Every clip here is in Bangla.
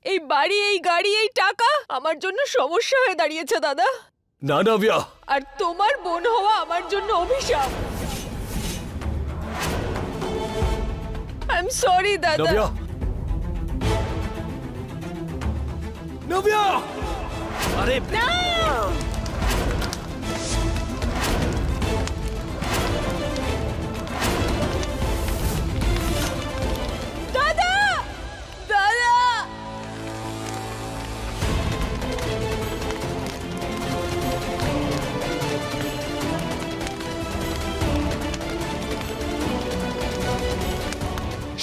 এই বাড়ি, এই গাড়ি, এই টাকা আমার জন্য সমস্যা হয়ে দাঁড়িয়েছে দাদা। না নাভিয়া, আর তোমার বোন হওয়া আমার জন্য অভিশাপ। আই এম সরি দাদা। নাভিয়া, নাভিয়া, আরে না! দাদা! দাদা!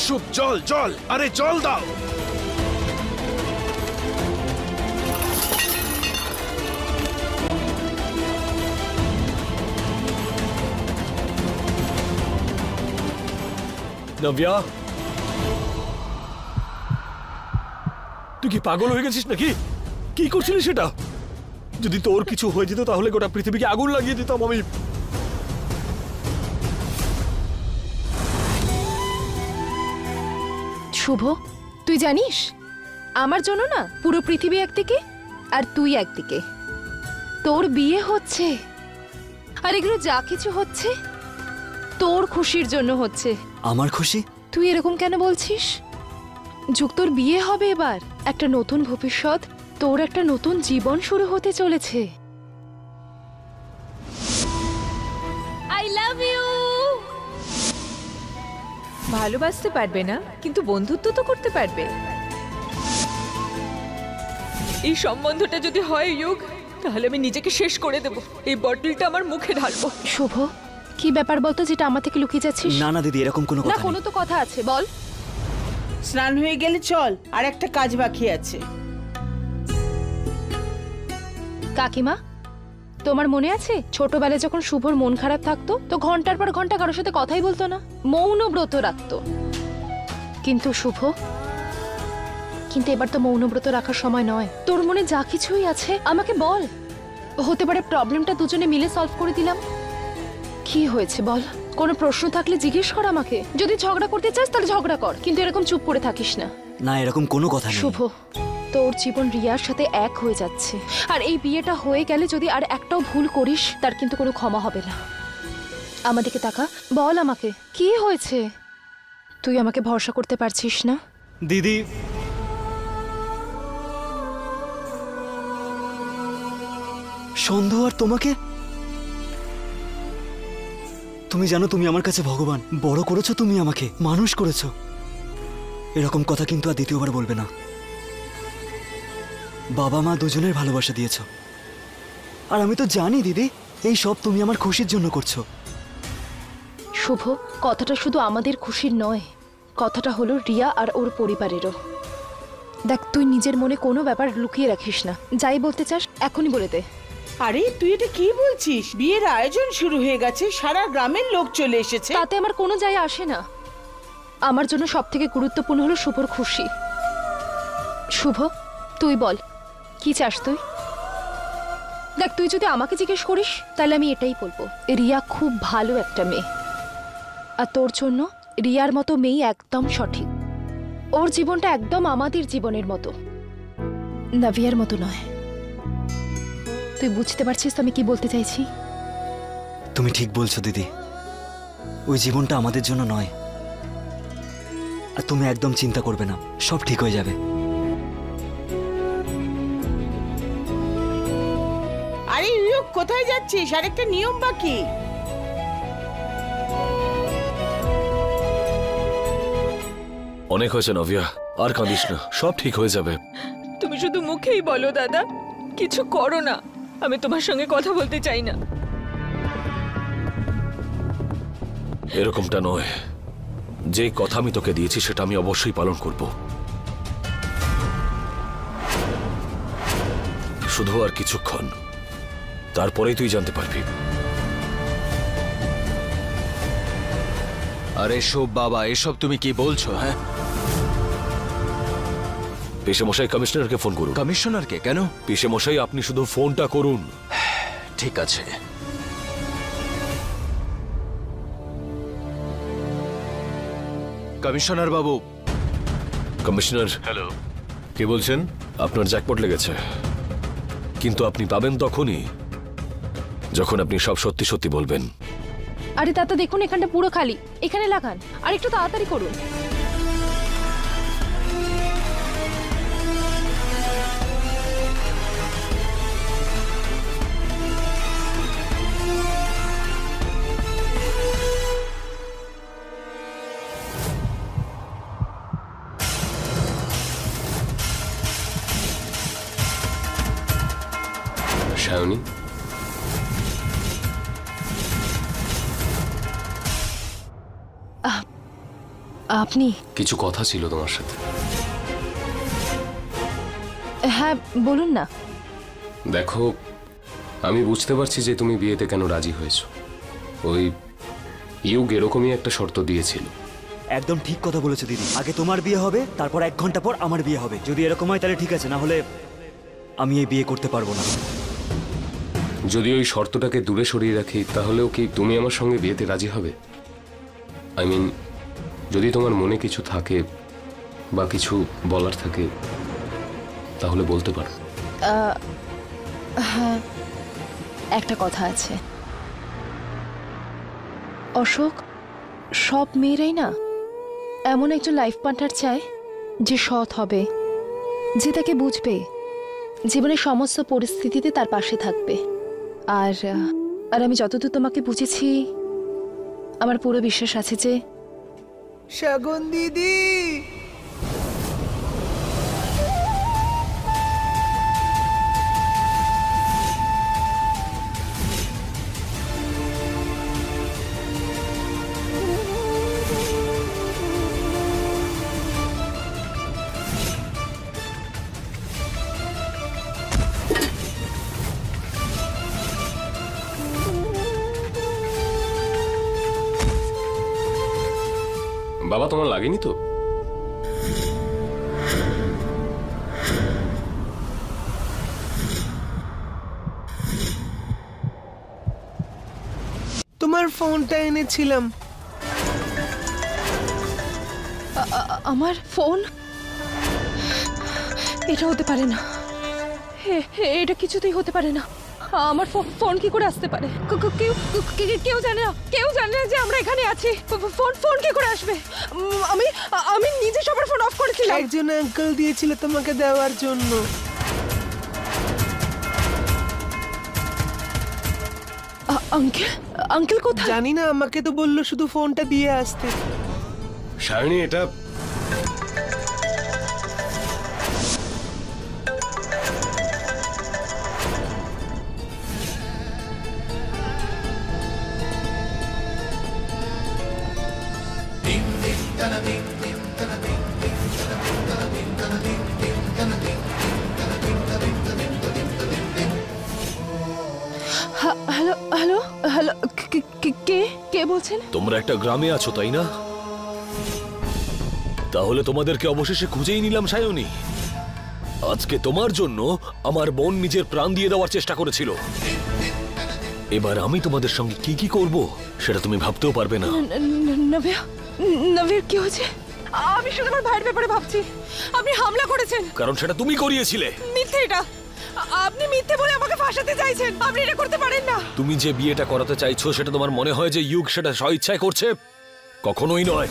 শুভ, জল জল, আরে জল দাও। নাভিয়া, তুই কি পাগল হয়ে গেছিস নাকি? কি করছিলি সেটা? যদি তোর কিছু হয়ে যেত তাহলে গোটা পৃথিবীকে আগুন লাগিয়ে দিতাম আমি। শুভ, তুই জানিস আমার জন্য না পুরো পৃথিবী একদিকে আর তুই একদিকে। তোর বিয়ে হচ্ছে আর এগুলো যা কিছু হচ্ছে তোর খুশির জন্য হচ্ছে। আমার খুশি? তুই এরকম কেন বলছিস? যুগ, তোর বিয়ে হবে এবার, একটা নতুন ভবিষ্যৎ, তোর একটা নতুন জীবন শুরু হতে চলেছে। I love you. ভালোবাসতে পারবে না, কিন্তু বন্ধুত্ব তো করতে পারবে। এই সম্বন্ধটা যদি হয় যুগ, তাহলে আমি নিজেকে শেষ করে দেব। এই বটলটা আমার মুখে ঢালবো। শুভ, কি ব্যাপার বলতো যেটা আমার থেকে লুকিয়ে যাচ্ছিস? না না দিদি, এরকম কোনো না, কথা কোনো নেই। তো কথা আছে, বল। স্নান হয়ে গেলে চল, আর একটা কাজ বাকি আছে। কাকিমা, তোমার মনে আছে ছোটবেলায় যখন শুভর মন খারাপ থাকতো তো ঘন্টার পর ঘন্টা কারোর সাথে কথাই বলতো না, মৌন ব্রত রাখতো। কিন্তু শুভ, কিন্তু এবার তো মৌন ব্রত রাখার সময় নয়। তোর মনে যা কিছুই আছে আমাকে বল, হতে পারে প্রবলেমটা দুজনে মিলে সলভ করে দিলাম। কি হয়েছে বল? কোনো প্রশ্ন থাকলে জিজ্ঞেস কর আমাকে। যদি ঝগড়া করতে চাস তাহলে ঝগড়া কর, কিন্তু এরকম চুপ করে থাকিস না। না, এরকম কোনো কথা নেই। শুভ, তোর জীবন রিয়ার সাথে এক হয়ে যাচ্ছে, আর এই বিয়েটা হয়ে গেলে যদি আর একটাও ভুল করিস তার কিন্তু কোনো ক্ষমা হবে না। আমাদেরকে তাকা, বল আমাকে কি হয়েছে? তুই আমাকে ভরসা করতে পারছিস না? দিদি, সন্দেহ আর তোমাকে? তুমি জানো তুমি আমার কাছে ভগবান। বড় করেছো তুমি আমাকে, মানুষ করেছো। এরকম কথা কিন্তু আর দ্বিতীয়বার বলবে না। বাবা মা দুজনের ভালোবাসা দিয়েছো, আর আমি তো জানি দিদি এই সব তুমি আমার খুশির জন্য করছো। শুভ, কথাটা শুধু আমাদের খুশির নয়, কথাটা হলো রিয়া আর ওর পরিবারেরও। দেখ, তুই নিজের মনে কোনো ব্যাপার লুকিয়ে রাখিস না, যাই বলতে চাস এখনই বলে দে। আরে তুই এটা কি বলছিস? বিয়ের আয়োজন শুরু হয়ে গেছে, সারা গ্রামের লোক চলে এসেছে। তাতে আমার কোনো যায় আসে না। আমার জন্য সব থেকে গুরুত্বপূর্ণ হলো শুভর খুশি। শুভ, তুই বল কি চাস তুই? দেখ, তুই যদি আমাকে জিজ্ঞেস করিস তাহলে আমি এটাই বলবো, রিয়া খুব ভালো একটা মেয়ে, আর তোর জন্য রিয়ার মতো মেয়ে একদম সঠিক। ওর জীবনটা একদম আমাদের জীবনের মতো, নাভিয়ার মতো নয়। তুই বুঝতে পারছিস তো আমি কি বলতে চাইছি? তুমি ঠিক বলছো দিদি, ওই জীবনটা আমাদের জন্য নয়। আর তুমি একদম চিন্তা করবে না, সব ঠিক হয়ে যাবে। আরে ইউক, কোথায় যাচ্ছিস? আরেকটা নিয়ম বাকি। অনেক হয়েছে নাভিয়া, আর কাঁদিস না, সব ঠিক হয়ে যাবে। তুমি শুধু মুখেই বলো দাদা, কিছু করো না। আমি তোমার সঙ্গে কথা বলতে চাই না। এরকমটা নয়, যে কথা আমি তোকে দিয়েছি সেটা আমি অবশ্যই পালন করব। শুধু আর কিছুক্ষণ, তারপরেই তুই জানতে পারবি। আরে শুভ বাবা, এসব তুমি কি বলছো? হ্যাঁ, পিসেমশাই কমিশনারকে ফোন করুন। কমিশনারকে কেন? পিসেমশাই, আপনি শুধু ফোনটা করুন। ঠিক আছে। কমিশনার বাবু। Commissioner, hello. কে বলছেন? আপনার জ্যাকপট লেগেছে, কিন্তু আপনি পাবেন তখনই যখন আপনি সব সত্যি সত্যি বলবেন। আরে দাদা দেখুন, এখানটা পুরো খালি, এখানে লাগান আর একটু তাড়াতাড়ি করুন। সায়নী, আপনি? কিছু কথা ছিল তোমার সাথে। হ্যাঁ বলুন না। দেখো, আমি বুঝতে পারছি যে তুমি বিয়েতে কেন রাজি হয়েছো। ওই ইউগ এরকমই একটা শর্ত দিয়েছিল। একদম ঠিক কথা বলেছো দিদি। আগে তোমার বিয়ে হবে, তারপর 1 ঘন্টা পর আমার বিয়ে হবে। যদি এরকম হয় তাহলে ঠিক আছে, না হলে আমি এই বিয়ে করতে পারবো না। যদি ওই শর্তটাকে দূরে সরিয়ে রাখি, তাহলেও কি তুমি আমার সঙ্গে বিয়েতে রাজি হবে? আই মিন, যদি তোমার মনে কিছু থাকে বা কিছু বলার থাকে তাহলে বলতে পারো। হ্যাঁ, একটা কথা আছে অশোক, সব মেয়েরাই না এমন একজন লাইফ পার্টনার চায় যে সৎ হবে, যে তাকে বুঝবে, জীবনের সমস্ত পরিস্থিতিতে তার পাশে থাকবে। আর আমি যতদূর তোমাকে বুঝেছি, আমার পুরো বিশ্বাস আছে যে শগুন দিদি, বাবা, তোমার লাগেনি তো? তোমার ফোনটা এনেছিলাম। আমার ফোন? এটা হতে পারে না, এটা কিছুতেই হতে পারে না। আমার ফোন কি করে আসতে পারে? কেউ জানে না, কেউ জানে না যে আমরা এখানে আছি। ফোন কি করে আসবে? আমি নিজে সবার ফোন অফ করেছিলাম। একজন আঙ্কেল দিয়েছিল তোমাকে দেওয়ার জন্য। আঙ্কেল কোথায়? জানি না, আমাকে তো বললো শুধু ফোনটা দিয়ে আসতে। সায়নী, এটা হ্যালো হ্যালো হ্যালো, কে বলছেন? তোমরা একটা গ্রামে আছো তাই না? তাহলে তোমাদেরকে অবশেষে খুঁজেই নিলাম সায়নী। আজকে তোমার জন্য আমার বোন নিজের প্রাণ দিয়ে দেওয়ার চেষ্টা করেছিল। এবার আমি তোমাদের সঙ্গে কি কি করব সেটা তুমি ভাবতেও পারবে না। নভীর কি হয়েছে? আমি শুধু আমার ভাইয়ের ব্যাপারে ভাবছি। আপনি হামলা করেছেন। কারণ সেটা তুমি করিয়েছিলে। মিথ্যে এটা। আপনি মিথ্যে বলে আমাকে ফাঁসাতে চাইছেন। আপনি এটা করতে পারেন না। তুমি যে বিয়েটা করাতে চাইছো সেটা তোমার মনে হয় যে ইউগ সেটা স্বইচ্ছায় করছে? কখনোই নয়।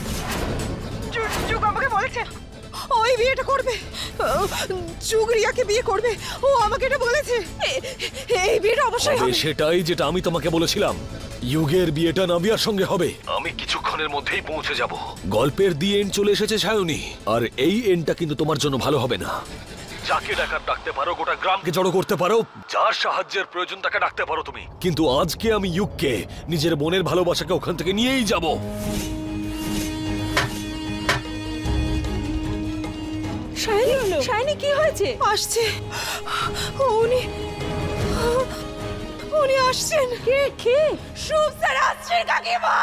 যুগ আমাকে বলেছে ওই বিয়েটা করবে। যুগ রিয়াকে বিয়ে করবে। ও আমাকে এটা বলেছে। এই বিয়েটা অবশ্যই হবে। সেটাই যেটা আমি তোমাকে বলেছিলাম। ইউগের বিয়েটা নাবিয়ার সঙ্গে হবে। আমি কিছুক্ষণের মধ্যেই পৌঁছে যাব। গল্পের দি এন্ড চলে এসেছে সায়নী, আর এই এন্ডটা কিন্তু তোমার জন্য ভালো হবে না। যাকে ডাকতে পারো, গোটা গ্রামকে জড়ো করতে পারো, যার সাহায্যের প্রয়োজন তাকে ডাকতে পারো তুমি, কিন্তু আজকে আমি ইউগকে, নিজের বোনের ভালোবাসাকে ওখান থেকে নিয়েই যাব। শাইনি কি হয়েছে? আসছে উনি আসছেন। কে? শুভ স্যার আসছেন কাকিমা।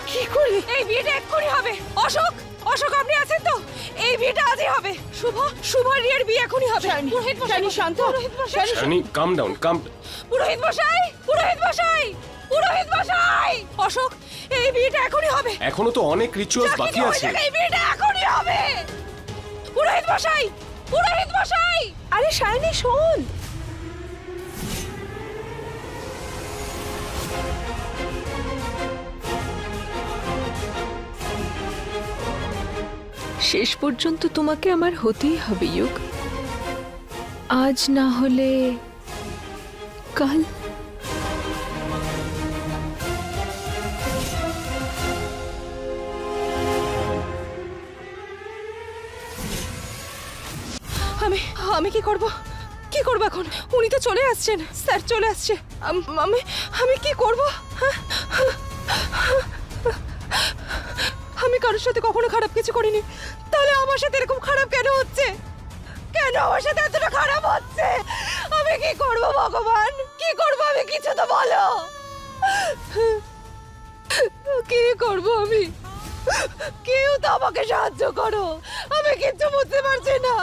কি করে? এই বিয়েটা এক্ষুনি হবে। অশোক, আপনি আছেন তো? এই বিয়েটা আজই হবে। শুভ রিয়ার বিয়ে এখনই হবে। শাইনি শান্ত। সায়নী, কাম ডাউন, কাম। পুরোহিত মশাই। অশোক, এই বিয়েটা এখনই হবে। এখনো তো অনেক রিচুয়ালস বাকি আছে। এই বিয়েটা এখনই হবে। পুরোহিত মশাই, পুরোহিত মশাই! আরে শাইনি শোন। শেষ পর্যন্ত তোমাকে আমার হতেই হবে ইউগ। আজ না হলে কাল। আমি আমি কি করব? কি করব এখন? উনি তো চলে আসছেন, স্যার চলে আসছে। আমি আমি কি করব? আমি কারোর সাথে কখনো খারাপ কিছু করিনি, তাহলে আমার সাথে এরকম খারাপ কেন হচ্ছে? কেন আমার সাথে এতটা খারাপ হচ্ছে? আমি কি করব ভগবান? কি করব আমি? কিছু তো বলো। কি করব আমি? কেউ তো আমাকে সাহায্য করো, আমি কিচ্ছু বুঝতে পারছি না।